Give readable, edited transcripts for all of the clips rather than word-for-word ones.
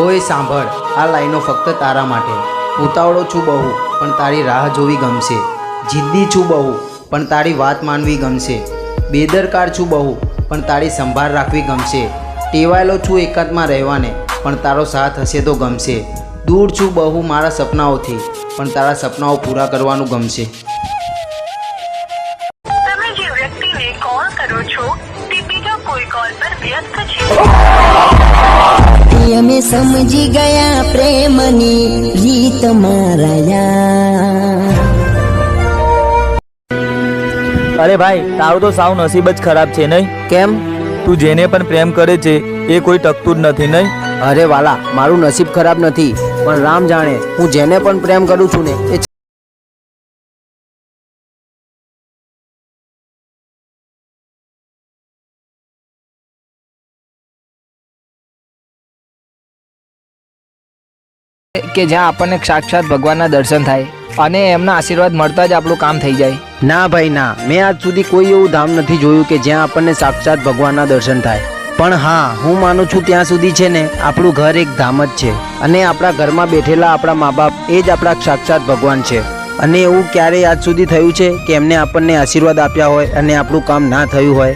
ઓય સાંભળ, આ લાઈનો ફક્ત તારા માટે. ઉતાવળો છું બહુ પણ તારી રાહ જોવી ગમશે. જિદ્દી છું બહુ પણ તારી વાત માનવી ગમશે. બેદરકાર છું બહુ પણ તારી સંભાળ રાખવી ગમશે. ટેવાયેલો છું એકાંતમાં રહેવાને પણ તારો સાથ હશે તો ગમશે. દૂર છું બહુ મારા સપનાઓથી પણ તારા સપનાઓ પૂરા કરવાનું ગમશે. તમે જે વ્યક્તિને કોલ કરો છો તે બીજા કોઈ કોલ પર વ્યસ્ત છે. અમે સમજી ગયા પ્રેમની રીત મારાયા. અરે ભાઈ, તારું તો સાવ નસીબ જ ખરાબ છે નહીં? કેમ? તું જેને પણ પ્રેમ કરે છે એ કોઈ ટકતું જ નથી નહીં? અરે વાલા, મારું નસીબ ખરાબ નથી, પણ રામ જાણે હું જેને પણ પ્રેમ કરું છું ને એ કે જ્યાં આપણને સાક્ષાત ભગવાનના દર્શન થાય અને એમના આશીર્વાદ મળતા જ આપણું કામ થઈ જાય. ના ભાઈ ના, મેં આજ સુધી કોઈ એવું ધામ નથી જોયું કે જ્યાં આપણને સાક્ષાત ભગવાનના દર્શન થાય. પણ હા, હું માનું છું ત્યાં સુધી છે ને આપણું ઘર એક ધામ જ છે અને આપણા ઘરમાં બેઠેલા આપણા મા બાપ એ જ આપણા સાક્ષાત ભગવાન છે. અને એવું ક્યારેય આજ સુધી થયું છે કે એમને આપણને આશીર્વાદ આપ્યા હોય અને આપણું કામ ના થયું હોય?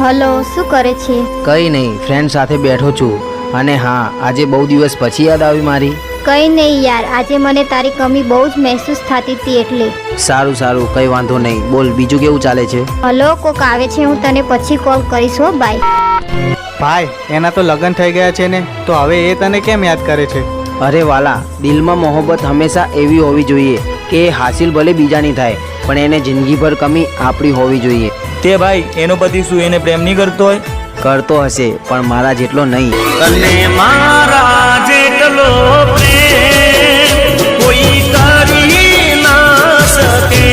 હલો, શું કરે છે? કંઈ નહીં, ફ્રેન્ડ સાથે બેઠો છું. અને હા, આજે બહુ દિવસ પછી યાદ આવી મારી. કંઈ નહીં યાર, આજે મને તારી કમી બહુ જ મહેસૂસ થતી હતી એટલે. સારું સારું, કંઈ વાંધો નહીં. બોલ, બીજું કેવું ચાલે છે? હલો, કોક આવે છે, હું તને પછી કોલ કરીશ હો. બાય. ભાઈ, એના તો લગ્ન થઈ ગયા છે ને, તો હવે એ તને કેમ યાદ કરે છે? અરે વાલા, દિલમાં મોહબ્બત હંમેશા એવી હોવી જોઈએ કે એ હાસિલ ભલે બીજાની થાય પણ એને જિંદગીભર કમી આપણી હોવી જોઈએ. તે ભાઈ, એનો પતિ શું એને પ્રેમ નહીં કરતો હોય? કરતો હશે પણ મારા જેટલો નહીં. મારા જેટલો